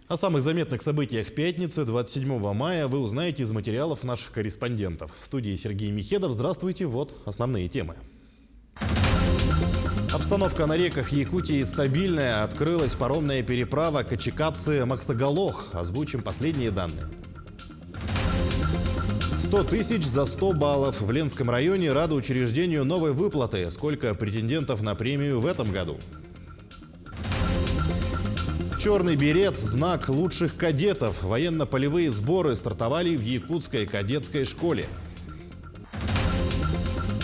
О самых заметных событиях пятницы, 27 мая, вы узнаете из материалов наших корреспондентов. В студии Сергей Михедов. Здравствуйте, вот основные темы. Обстановка на реках Якутии стабильная. Открылась паромная переправа Качекапцы-Махсоголох. Озвучим последние данные. 100 тысяч за 100 баллов. В Ленском районе рады учреждению новой выплаты. Сколько претендентов на премию в этом году? Черный берет – знак лучших кадетов. Военно-полевые сборы стартовали в Якутской кадетской школе.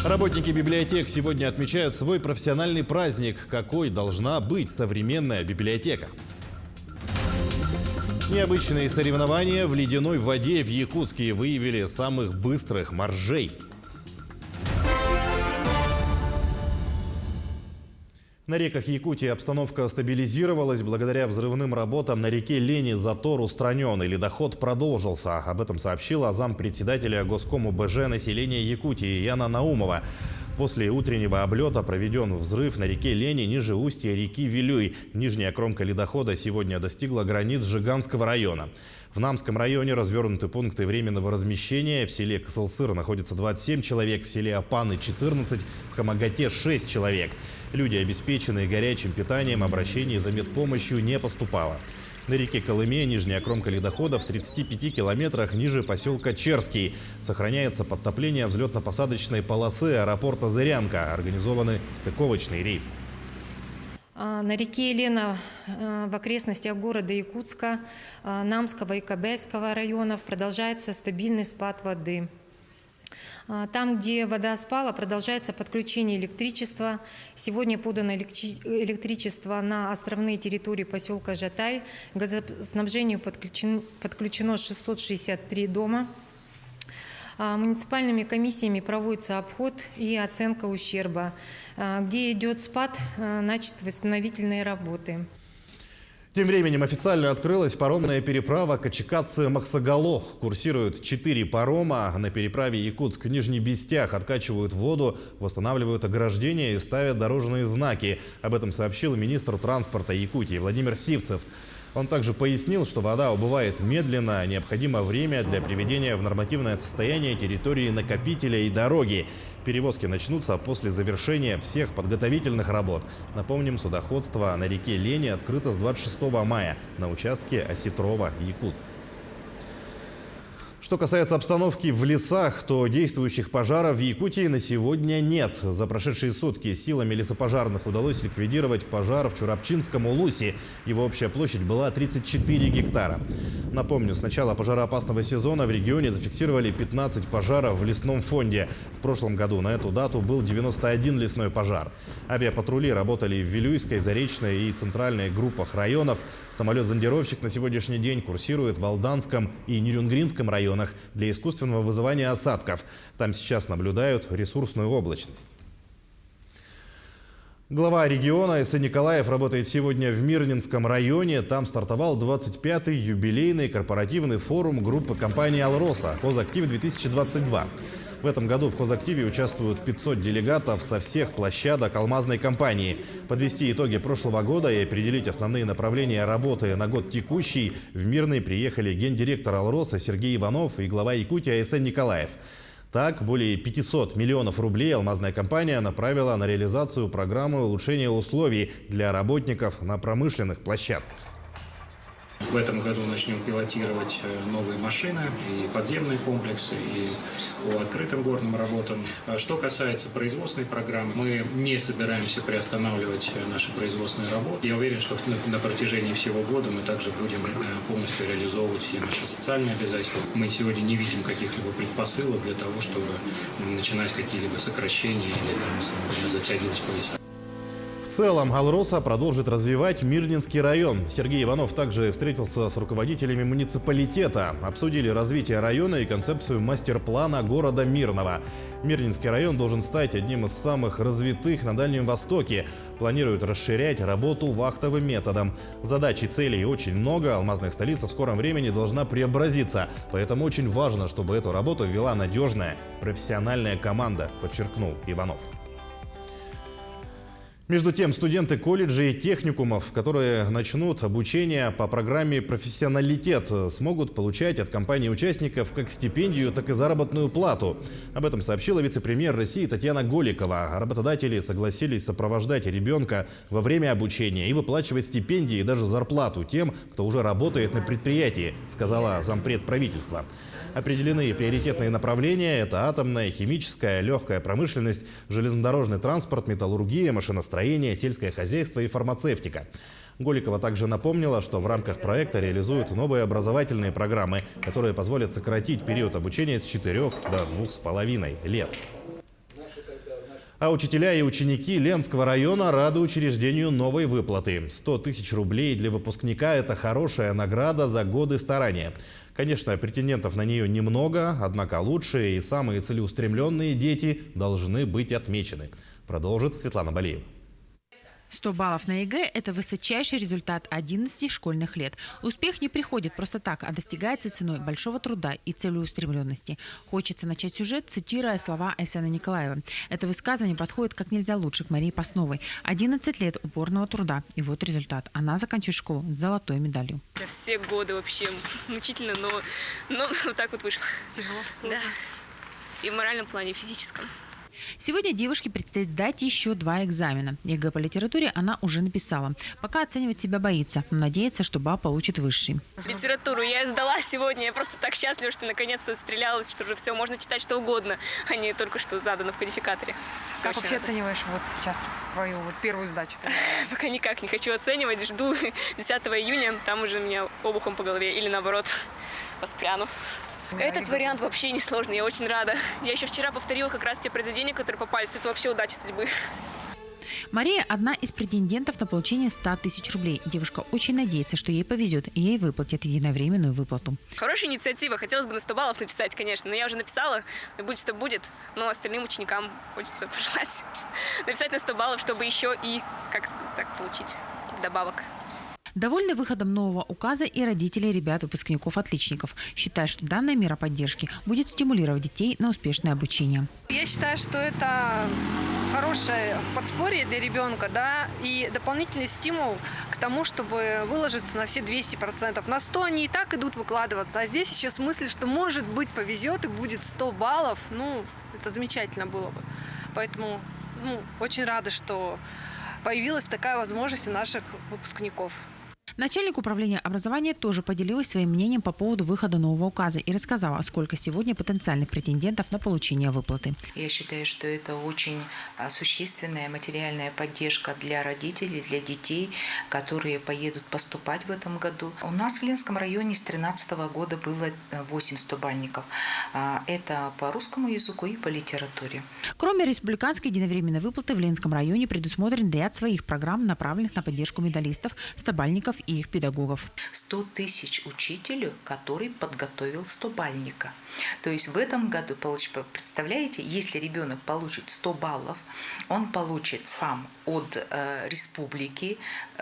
Работники библиотек сегодня отмечают свой профессиональный праздник. Какой должна быть современная библиотека? Необычные соревнования в ледяной воде в Якутске выявили самых быстрых моржей. На реках Якутии обстановка стабилизировалась. Благодаря взрывным работам на реке Лени затор устранен и ледоход продолжился. Об этом сообщила зампредседателя Госкому БЖ населения Якутии Яна Наумова. После утреннего облета проведен взрыв на реке Лени ниже устья реки Вилюй. Нижняя кромка ледохода сегодня достигла границ Жиганского района. В Намском районе развернуты пункты временного размещения. В селе Косылсыр находится 27 человек, в селе Апаны 14, в Хамагате 6 человек. Люди, обеспеченные горячим питанием, обращений за медпомощью не поступало. На реке Колыме нижняя кромка ледохода в 35 километрах ниже поселка Черский. Сохраняется подтопление взлетно-посадочной полосы аэропорта Зырянка. Организованы стыковочные рейсы. На реке Лена в окрестностях города Якутска, Намского и Кабайского районов продолжается стабильный спад воды. Там, где вода спала, продолжается подключение электричества. Сегодня подано электричество на островные территории поселка Жатай. К газоснабжению подключено 663 дома. Муниципальными комиссиями проводится обход и оценка ущерба. Где идет спад, начаты восстановительные работы. Тем временем официально открылась паромная переправа Качекапцы-Махсоголох. Курсируют 4 парома. На переправе Якутск-Нижний Бестях откачивают воду, восстанавливают ограждения и ставят дорожные знаки. Об этом сообщил министр транспорта Якутии Владимир Сивцев. Он также пояснил, что вода убывает медленно, необходимо время для приведения в нормативное состояние территории накопителя и дороги. Перевозки начнутся после завершения всех подготовительных работ. Напомним, судоходство на реке Лени открыто с 26 мая на участке Осетрова-Якутск. Что касается обстановки в лесах, то действующих пожаров в Якутии на сегодня нет. За прошедшие сутки силами лесопожарных удалось ликвидировать пожар в Чурапчинском улусе. Его общая площадь была 34 гектара. Напомню, с начала пожароопасного сезона в регионе зафиксировали 15 пожаров в лесном фонде. В прошлом году на эту дату был 91 лесной пожар. Авиапатрули работали в Вилюйской, Заречной и центральной группах районов. Самолет-зондировщик на сегодняшний день курсирует в Алданском и Нерюнгринском районах для искусственного вызывания осадков. Там сейчас наблюдают ресурсную облачность. Глава региона С.Н. Николаев работает сегодня в Мирнинском районе. Там стартовал 25-й юбилейный корпоративный форум группы компании «Алроса» «Хозактив-2022». В этом году в хозактиве участвуют 500 делегатов со всех площадок алмазной компании. Подвести итоги прошлого года и определить основные направления работы на год текущий в Мирный приехали гендиректор «Алроса» Сергей Иванов и глава Якутии С.Н. Николаев. Так, более 500 миллионов рублей алмазная компания направила на реализацию программы улучшения условий для работников на промышленных площадках. В этом году начнем пилотировать новые машины и подземные комплексы, и по открытым горным работам. Что касается производственной программы, мы не собираемся приостанавливать наши производственные работы. Я уверен, что на протяжении всего года мы также будем полностью реализовывать все наши социальные обязательства. Мы сегодня не видим каких-либо предпосылок для того, чтобы начинать какие-либо сокращения или затягивать пояса. В целом, «Алроса» продолжит развивать Мирнинский район. Сергей Иванов также встретился с руководителями муниципалитета. Обсудили развитие района и концепцию мастер-плана города Мирного. Мирнинский район должен стать одним из самых развитых на Дальнем Востоке. Планируют расширять работу вахтовым методом. Задач и целей очень много. Алмазная столица в скором времени должна преобразиться. Поэтому очень важно, чтобы эту работу вела надежная, профессиональная команда, подчеркнул Иванов. Между тем, студенты колледжей и техникумов, которые начнут обучение по программе «Профессионалитет», смогут получать от компаний-участников как стипендию, так и заработную плату. Об этом сообщила вице-премьер России Татьяна Голикова. Работодатели согласились сопровождать ребенка во время обучения и выплачивать стипендии и даже зарплату тем, кто уже работает на предприятии, сказала зампред правительства. Определены приоритетные направления – это атомная, химическая, легкая промышленность, железнодорожный транспорт, металлургия, машиностроение, сельское хозяйство и фармацевтика. Голикова также напомнила, что в рамках проекта реализуют новые образовательные программы, которые позволят сократить период обучения с 4 до 2,5 лет. А учителя и ученики Ленского района рады учреждению новой выплаты. 100 тысяч рублей для выпускника – это хорошая награда за годы старания. Конечно, претендентов на нее немного, однако лучшие и самые целеустремленные дети должны быть отмечены. Продолжит Светлана Балеева. 100 баллов на ЕГЭ – это высочайший результат 11 школьных лет. Успех не приходит просто так, а достигается ценой большого труда и целеустремленности. Хочется начать сюжет, цитируя слова Айсена Николаева. Это высказывание подходит как нельзя лучше к Марии Посновой. 11 лет упорного труда. И вот результат. Она заканчивает школу с золотой медалью. Все годы вообще мучительно, но вот так вот вышло. Тяжело? Да. И в моральном плане, и в физическом. Сегодня девушке предстоит сдать еще 2 экзамена. ЕГЭ по литературе она уже написала. Пока оценивать себя боится, но надеется, что балл получит высший. Литературу я сдала сегодня. Я просто так счастлива, что наконец-то стрелялась, что уже все, можно читать что угодно, а не только что задано в кодификаторе. Как вообще оцениваешь вот сейчас свою первую сдачу? Пока никак не хочу оценивать. Жду 10 июня. Там уже меня обухом по голове или наоборот воспряну. Этот вариант вообще не сложный, я очень рада. Я еще вчера повторила как раз те произведения, которые попались. Это вообще удача судьбы. Мария – одна из претендентов на получение 100 тысяч рублей. Девушка очень надеется, что ей повезет, и ей выплатят единовременную выплату. Хорошая инициатива. Хотелось бы на 100 баллов написать, конечно. Но я уже написала, и будет что будет. Но остальным ученикам хочется пожелать написать на 100 баллов, чтобы еще и, как так, получить вдобавок. Довольны выходом нового указа и родители ребят-выпускников-отличников. Считают, что данная мера поддержки будет стимулировать детей на успешное обучение. Я считаю, что это хорошее подспорье для ребенка, да, и дополнительный стимул к тому, чтобы выложиться на все 200%. На 100 они и так идут выкладываться, а здесь еще смысл, что может быть повезет и будет 100 баллов. Ну, это замечательно было бы. Поэтому очень рада, что появилась такая возможность у наших выпускников. Начальник управления образования тоже поделилась своим мнением по поводу выхода нового указа и рассказала, сколько сегодня потенциальных претендентов на получение выплаты. Я считаю, что это очень существенная материальная поддержка для родителей, для детей, которые поедут поступать в этом году. У нас в Ленском районе с 2013 года было 8 100-бальников. Это по русскому языку и по литературе. Кроме республиканской единовременной выплаты в Ленском районе предусмотрен ряд своих программ, направленных на поддержку медалистов, 100-бальников и их педагогов. 100 тысяч учителю, который подготовил 100-бальника. То есть в этом году, представляете, если ребенок получит 100 баллов, он получит сам от республики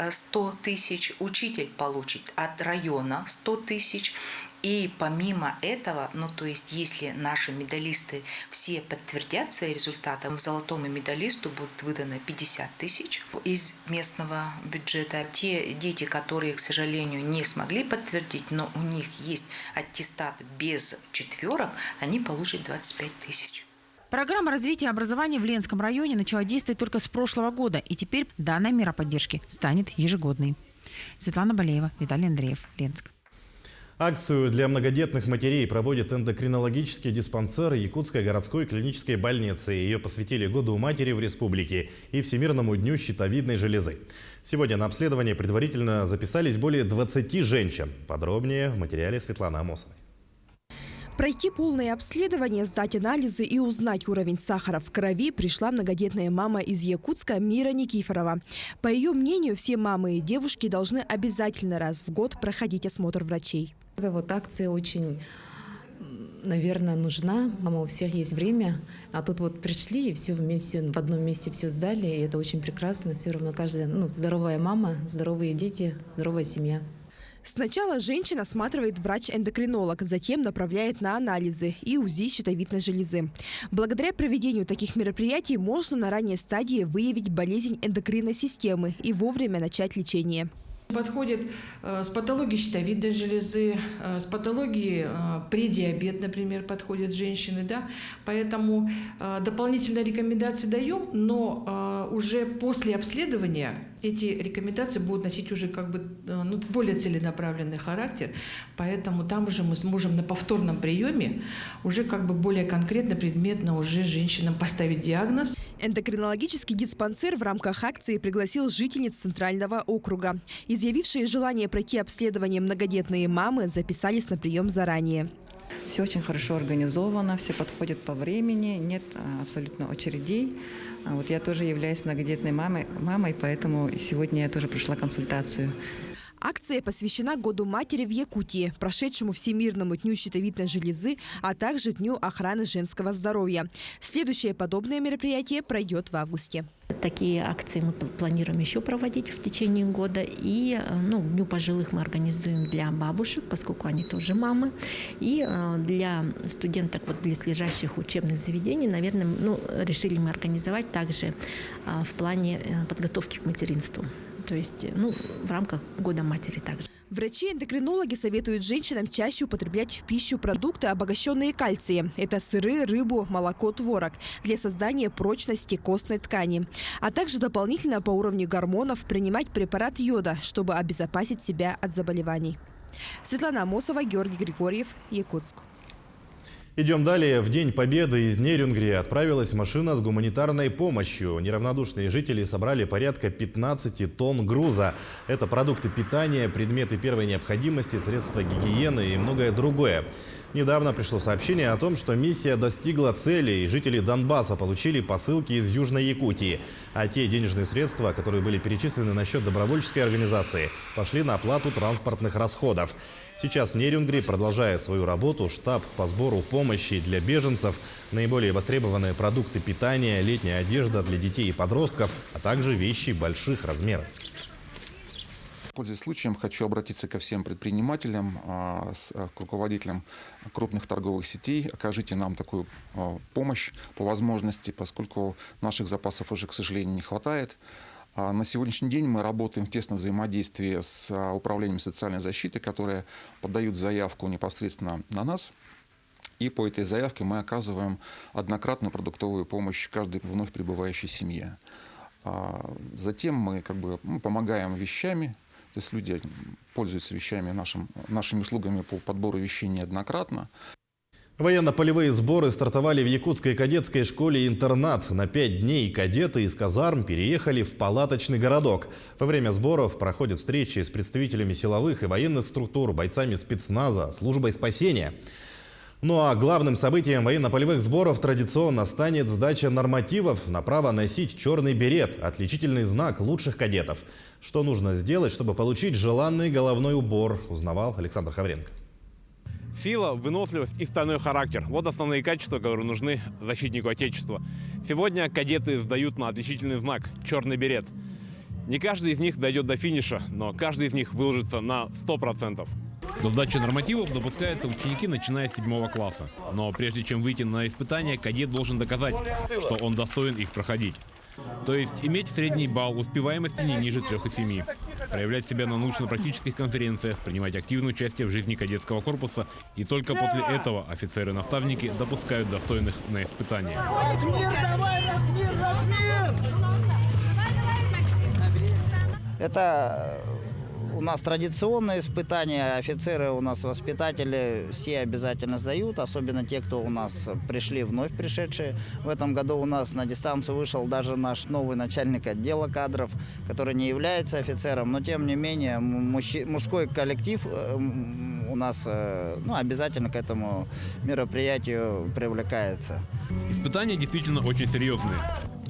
100 тысяч, учитель получит от района 100 тысяч. И помимо этого, то есть если наши медалисты все подтвердят свои результаты, золотому медалисту будет выдано 50 тысяч из местного бюджета. Те дети, которые, к сожалению, не смогли подтвердить, но у них есть аттестат без 4, они получат 25 тысяч. Программа развития образования в Ленском районе начала действовать только с прошлого года, и теперь данная мера поддержки станет ежегодной. Светлана Балеева, Виталий Андреев, Ленск. Акцию для многодетных матерей проводит эндокринологический диспансер Якутской городской клинической больницы. Ее посвятили Году матери в республике и Всемирному дню щитовидной железы. Сегодня на обследование предварительно записались более 20 женщин. Подробнее в материале Светланы Амосовой. Пройти полное обследование, сдать анализы и узнать уровень сахара в крови пришла многодетная мама из Якутска Мира Никифорова. По ее мнению, все мамы и девушки должны обязательно раз в год проходить осмотр врачей. Эта акция очень, наверное, нужна. У всех есть время. А тут пришли и все вместе, в одном месте все сдали. И это очень прекрасно. Все равно каждая, здоровая мама, здоровые дети, здоровая семья. Сначала женщина осматривает врач-эндокринолог, затем направляет на анализы и УЗИ щитовидной железы. Благодаря проведению таких мероприятий можно на ранней стадии выявить болезнь эндокринной системы и вовремя начать лечение. Подходит с патологией щитовидной железы, с патологией предиабет, например, подходят женщины. Да? Поэтому дополнительные рекомендации даем, но уже после обследования эти рекомендации будут носить уже более целенаправленный характер. Поэтому там уже мы сможем на повторном приеме уже более конкретно, предметно уже женщинам поставить диагноз. Эндокринологический диспансер в рамках акции пригласил жительниц Центрального округа. Изъявившие желание пройти обследование многодетные мамы записались на прием заранее. Все очень хорошо организовано, все подходят по времени, нет абсолютно очередей. Вот я тоже являюсь многодетной мамой, поэтому сегодня я тоже прошла консультацию. Акция посвящена Году матери в Якутии, прошедшему Всемирному дню щитовидной железы, а также Дню охраны женского здоровья. Следующее подобное мероприятие пройдет в августе. Такие акции мы планируем еще проводить в течение года. И Дню пожилых мы организуем для бабушек, поскольку они тоже мамы. И для студенток близлежащих учебных заведений, наверное, решили мы организовать также в плане подготовки к материнству. То есть в рамках Года матери также. Врачи-эндокринологи советуют женщинам чаще употреблять в пищу продукты, обогащенные кальцием. Это сыры, рыбу, молоко, творог для создания прочности костной ткани. А также дополнительно по уровню гормонов принимать препарат йода, чтобы обезопасить себя от заболеваний. Светлана Амосова, Георгий Григорьев, Якутск. Идем далее. В День Победы из Нерюнгри отправилась машина с гуманитарной помощью. Неравнодушные жители собрали порядка 15 тонн груза. Это продукты питания, предметы первой необходимости, средства гигиены и многое другое. Недавно пришло сообщение о том, что миссия достигла цели, и жители Донбасса получили посылки из Южной Якутии. А те денежные средства, которые были перечислены на счет добровольческой организации, пошли на оплату транспортных расходов. Сейчас в Нерюнгри продолжает свою работу штаб по сбору помощи для беженцев, наиболее востребованные продукты питания, летняя одежда для детей и подростков, а также вещи больших размеров. Пользуясь случаем, хочу обратиться ко всем предпринимателям, к руководителям крупных торговых сетей. Окажите нам такую помощь по возможности, поскольку наших запасов уже, к сожалению, не хватает. На сегодняшний день мы работаем в тесном взаимодействии с управлением социальной защиты, которые подают заявку непосредственно на нас. И по этой заявке мы оказываем однократную продуктовую помощь каждой вновь прибывающей семье. Затем мы помогаем вещами. То есть люди пользуются вещами, нашими услугами по подбору вещей неоднократно. Военно-полевые сборы стартовали в якутской кадетской школе-интернат. На 5 дней кадеты из казарм переехали в палаточный городок. Во время сборов проходят встречи с представителями силовых и военных структур, бойцами спецназа, службой спасения. Ну а главным событием военно-полевых сборов традиционно станет сдача нормативов на право носить черный берет – отличительный знак лучших кадетов. Что нужно сделать, чтобы получить желанный головной убор, узнавал Александр Хавренко. Сила, выносливость и стальной характер – вот основные качества, которые нужны защитнику Отечества. Сегодня кадеты сдают на отличительный знак – черный берет. Не каждый из них дойдет до финиша, но каждый из них выложится на 100%. До сдачи нормативов допускаются ученики, начиная с 7 класса. Но прежде чем выйти на испытания, кадет должен доказать, что он достоин их проходить. То есть иметь средний балл успеваемости не ниже 3,7. Проявлять себя на научно-практических конференциях, принимать активное участие в жизни кадетского корпуса. И только после этого офицеры-наставники допускают достойных на испытания. Это у нас традиционные испытания. Офицеры у нас, воспитатели, все обязательно сдают. Особенно те, кто у нас пришли, вновь пришедшие. В этом году у нас на дистанцию вышел даже наш новый начальник отдела кадров, который не является офицером. Но тем не менее мужской коллектив у нас обязательно к этому мероприятию привлекается. Испытания действительно очень серьезные.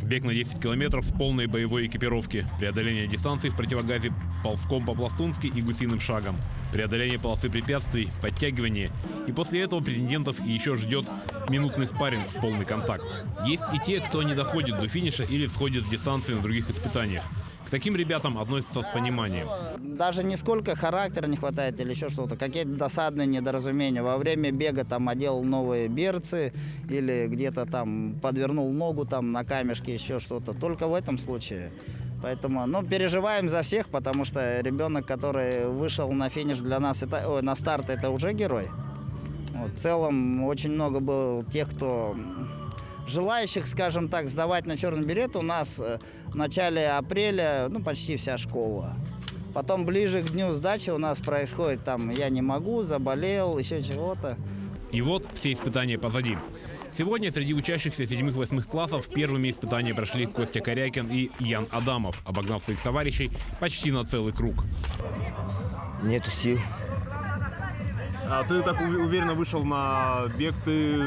Бег на 10 километров в полной боевой экипировке, преодоление дистанции в противогазе ползком по-пластунски и гусиным шагом, преодоление полосы препятствий, подтягивание. И после этого претендентов еще ждет минутный спарринг в полный контакт. Есть и те, кто не доходит до финиша или всходит с дистанции на других испытаниях. К К таким ребятам относятся с пониманием. Даже не сколько характера не хватает или еще что-то, какие-то досадные недоразумения. Во время бега там одел новые берцы или где-то там подвернул ногу там на камешке, еще что-то. Только в этом случае. Поэтому, переживаем за всех, потому что ребенок, который вышел на финиш для нас, на старт, это уже герой. Вот, в целом очень много было тех, кто желающих, скажем так, сдавать на черный берет. У нас в начале апреля почти вся школа. Потом ближе к дню сдачи у нас происходит там «я не могу», «заболел», еще чего-то. И вот все испытания позади. Сегодня среди учащихся 7-8 классов первыми испытания прошли Костя Корякин и Ян Адамов, обогнав своих товарищей почти на целый круг. Нету сил. А ты так уверенно вышел на бег, ты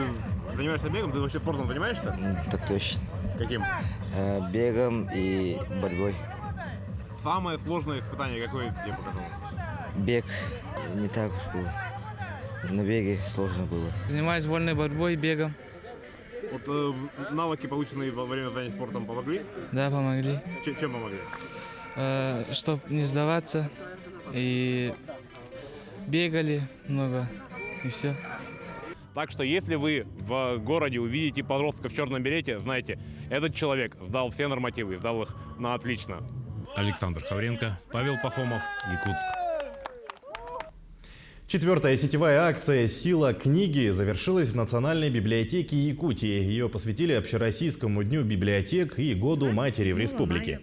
занимаешься бегом? Ты вообще спортом занимаешься? Так точно. Каким? Бегом и борьбой. Самое сложное испытание какое тебе показалось? Бег не так уж было. На беге сложно было. Занимаюсь вольной борьбой, бегом. Вот навыки, полученные во время занятий спортом, помогли? Да, помогли. Чем помогли? Чтобы не сдаваться. И бегали много, и все. Так что если вы в городе увидите подростка в черном берете, знайте, этот человек сдал все нормативы, сдал их на отлично. Александр Хавренко, Павел Пахомов, Якутск. 4-я сетевая акция «Сила книги» завершилась в Национальной библиотеке Якутии. Ее посвятили Общероссийскому дню библиотек и Году матери в республике.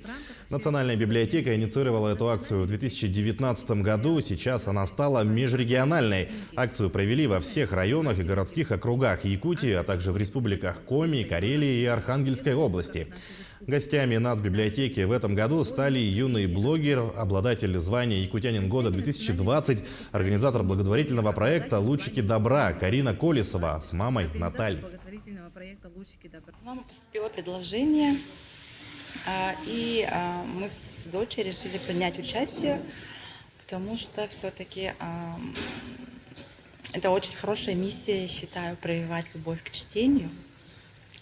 Национальная библиотека инициировала эту акцию в 2019 году. Сейчас она стала межрегиональной. Акцию провели во всех районах и городских округах Якутии, а также в республиках Коми, Карелии и Архангельской области. Гостями нацбиблиотеки в этом году стали юный блогер, обладатель звания «Якутянин года 2020», организатор благотворительного проекта «Лучики добра» Карина Колесова с мамой Натальей. Нам поступило предложение, и мы с дочерью решили принять участие, потому что все-таки это очень хорошая миссия, я считаю, прививать любовь к чтению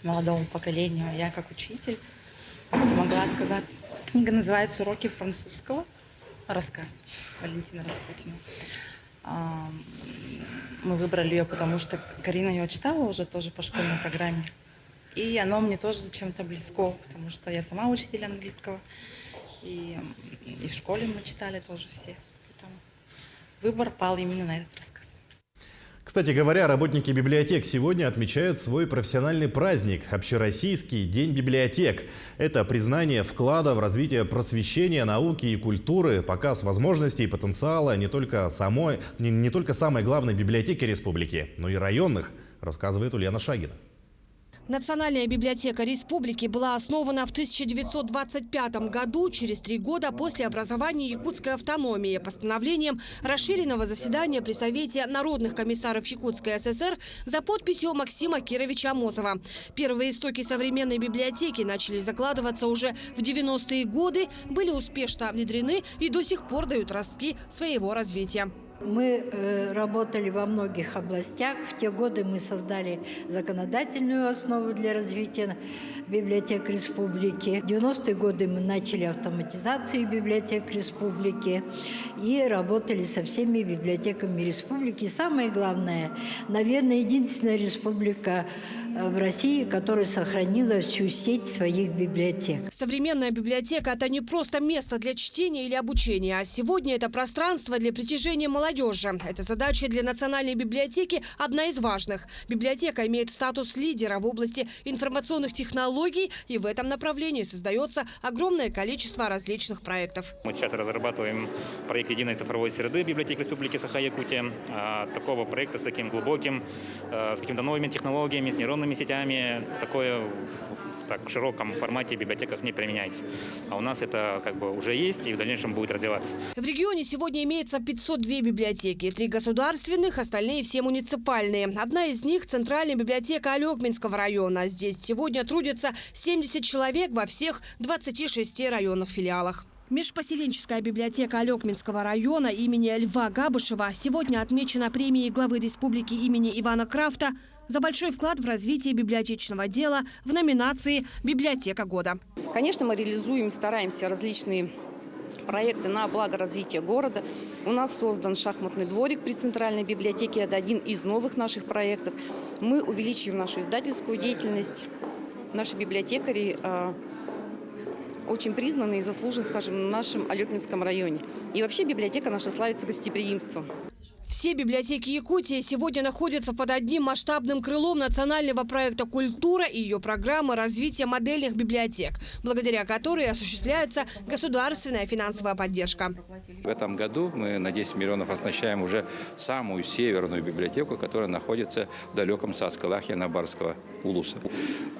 молодому поколению. Я как учитель не могла отказаться. Книга называется «Уроки французского». Рассказ Валентина Распутина. Мы выбрали ее, потому что Карина ее читала уже тоже по школьной программе. И оно мне тоже чем-то близко, потому что я сама учитель английского. И в школе мы читали тоже все. Поэтому выбор пал именно на этот рассказ. Кстати говоря, работники библиотек сегодня отмечают свой профессиональный праздник – Общероссийский день библиотек. Это признание вклада в развитие просвещения, науки и культуры, показ возможностей и потенциала не только самой главной библиотеки республики, но и районных, рассказывает Ульяна Шагина. Национальная библиотека республики была основана в 1925 году, через 3 года после образования якутской автономии, постановлением расширенного заседания при Совете народных комиссаров Якутской ССР за подписью Максима Кировича Амосова. Первые истоки современной библиотеки начали закладываться уже в 90-е годы, были успешно внедрены и до сих пор дают ростки своего развития. Мы работали во многих областях. В те годы мы создали законодательную основу для развития библиотек республики. В 90-е годы мы начали автоматизацию библиотек республики и работали со всеми библиотеками республики. Самое главное, наверное, единственная республика в России, которая сохранила всю сеть своих библиотек. Современная библиотека – это не просто место для чтения или обучения, а сегодня это пространство для притяжения молодежи. Эта задача для Национальной библиотеки одна из важных. Библиотека имеет статус лидера в области информационных технологий, и в этом направлении создается огромное количество различных проектов. Мы сейчас разрабатываем проект единой цифровой среды библиотек Республики Саха-Якутия. Такого проекта с таким глубоким, с какими-то новыми технологиями, с нейронными сетями, такое в широком формате в библиотеках не применяется. А у нас это уже есть и в дальнейшем будет развиваться. В регионе сегодня имеется 502 библиотеки. 3 государственных, остальные все муниципальные. Одна из них – Центральная библиотека Алекминского района. Здесь сегодня трудятся 70 человек во всех 26 районных филиалах. Межпоселенческая библиотека Алекминского района имени Льва Габышева сегодня отмечена премией главы республики имени Ивана Крафта за большой вклад в развитие библиотечного дела в номинации «Библиотека года». Конечно, мы реализуем, стараемся различные проекты на благо развития города. У нас создан шахматный дворик при Центральной библиотеке. Это один из новых наших проектов. Мы увеличиваем нашу издательскую деятельность. Наши библиотекари очень признаны и заслужены, скажем, в нашем Алекминском районе. И вообще библиотека наша славится гостеприимством. Все библиотеки Якутии сегодня находятся под одним масштабным крылом национального проекта «Культура» и ее программы развития модельных библиотек, благодаря которой осуществляется государственная финансовая поддержка. В этом году мы на 10 миллионов оснащаем уже самую северную библиотеку, которая находится в далеком Саскалахе Набарского улуса.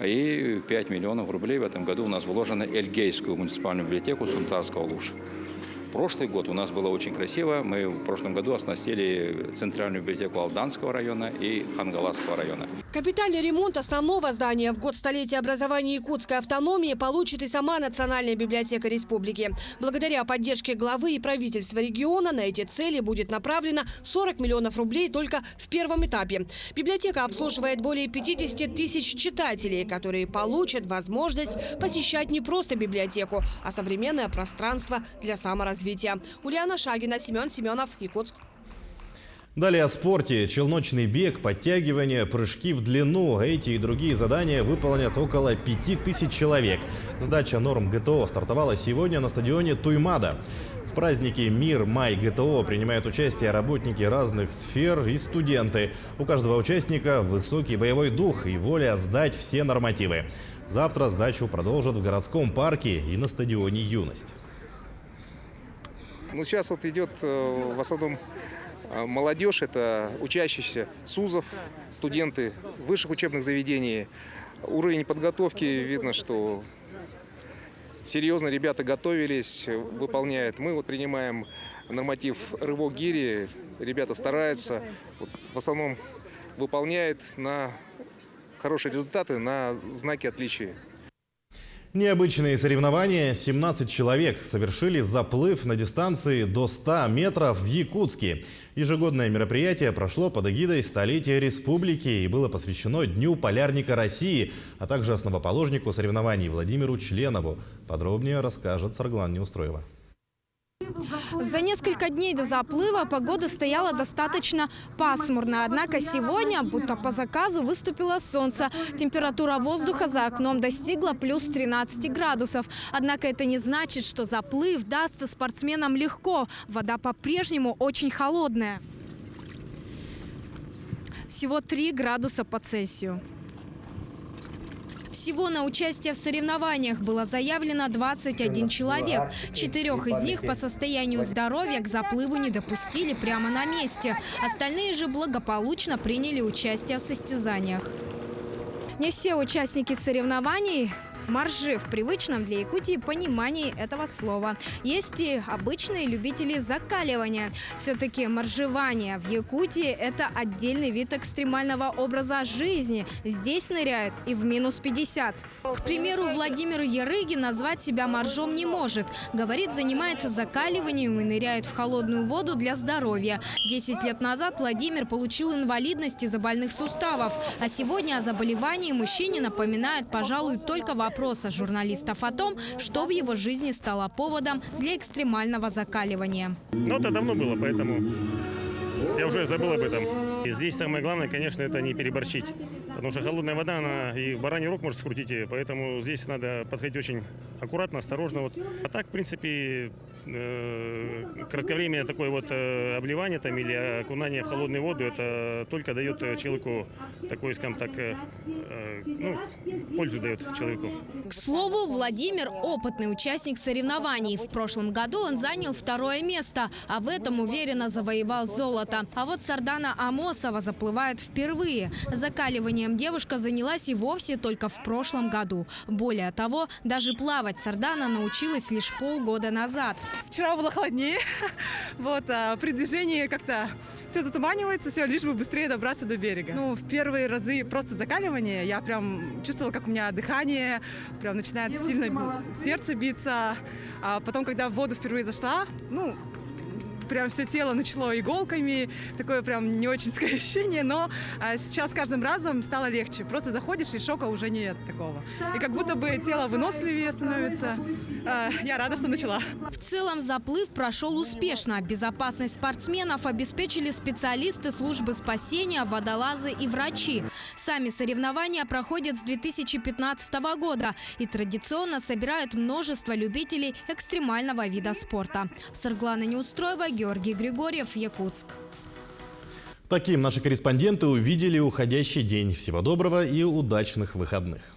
И 5 миллионов рублей в этом году у нас вложено в Эльгейскую муниципальную библиотеку Сунтарского улуша. Прошлый год у нас было очень красиво. Мы в прошлом году оснастили Центральную библиотеку Алданского района и Хангаласского района. Капитальный ремонт основного здания в год столетия образования якутской автономии получит и сама Национальная библиотека республики. Благодаря поддержке главы и правительства региона на эти цели будет направлено 40 миллионов рублей только в первом этапе. Библиотека обслуживает более 50 тысяч читателей, которые получат возможность посещать не просто библиотеку, а современное пространство для саморазвития. Ульяна Шагина, Семен Семенов, Якутск. Далее о спорте. Челночный бег, подтягивания, прыжки в длину. Эти и другие задания выполнят около 5000 человек. Сдача норм ГТО стартовала сегодня на стадионе Туймада. В празднике «Мир. Май. ГТО» принимают участие работники разных сфер и студенты. У каждого участника высокий боевой дух и воля сдать все нормативы. Завтра сдачу продолжат в городском парке и на стадионе «Юность». Ну, сейчас вот идет в основном молодежь, это учащиеся СУЗов, студенты высших учебных заведений. Уровень подготовки видно, что серьезно ребята готовились, выполняют. Мы вот принимаем норматив рывок гири, ребята стараются, вот в основном выполняют на хорошие результаты, на знаки отличия. Необычные соревнования. 17 человек совершили заплыв на дистанции до 100 метров в Якутске. Ежегодное мероприятие прошло под эгидой столетия республики и было посвящено Дню полярника России, а также основоположнику соревнований Владимиру Членову. Подробнее расскажет Сарглан Неустроева. За несколько дней до заплыва погода стояла достаточно пасмурная. Однако сегодня, будто по заказу, выступило солнце. Температура воздуха за окном достигла плюс 13 градусов. Однако это не значит, что заплыв дастся спортсменам легко. Вода по-прежнему очень холодная. Всего 3 градуса по Цельсию. Всего на участие в соревнованиях было заявлено 21 человек. 4 из них по состоянию здоровья к заплыву не допустили прямо на месте. Остальные же благополучно приняли участие в состязаниях. Не все участники соревнований – моржи в привычном для Якутии понимании этого слова. Есть и обычные любители закаливания. Все-таки моржевание в Якутии – это отдельный вид экстремального образа жизни. Здесь ныряют и в минус 50. К примеру, Владимир Ярыгин назвать себя моржом не может. Говорит, занимается закаливанием и ныряет в холодную воду для здоровья. 10 лет назад Владимир получил инвалидность из-за больных суставов. А сегодня о заболевании мужчине напоминают, пожалуй, только вопросы журналистов о том, что в его жизни стало поводом для экстремального закаливания. Ну, это давно было, поэтому я уже забыл об этом. И здесь самое главное, конечно, это не переборщить. Потому что холодная вода, она и бараний рог может скрутить, поэтому здесь надо подходить очень аккуратно, осторожно. Вот. А так, в принципе, кратковременное такое вот обливание там, или окунание в холодную воду, это только дает человеку такой, скажем так, пользу дает человеку. К слову, Владимир – опытный участник соревнований. В прошлом году он занял 2-е место, а в этом уверенно завоевал золото. А вот Сардана Амосова заплывает впервые. Закаливанием девушка занялась и вовсе только в прошлом году. Более того, даже плавать Плавать Сардана научилась лишь полгода назад. Вчера было холоднее, а при движении как-то все затуманивается, все, лишь бы быстрее добраться до берега. В первые разы просто закаливания я прям чувствовала, как у меня дыхание прям начинает сильно сердце биться. А потом, когда в воду впервые зашла, прям все тело начало иголками, такое прям не очень ощущение, но сейчас с каждым разом стало легче. Просто заходишь, и шока уже нет такого. И как будто бы тело выносливее становится. Я рада, что начала. В целом заплыв прошел успешно. Безопасность спортсменов обеспечили специалисты службы спасения, водолазы и врачи. Сами соревнования проходят с 2015 года и традиционно собирают множество любителей экстремального вида спорта. Сарглана Неустроева, Георгий Григорьев, Якутск. Таким наши корреспонденты увидели уходящий день. Всего доброго и удачных выходных.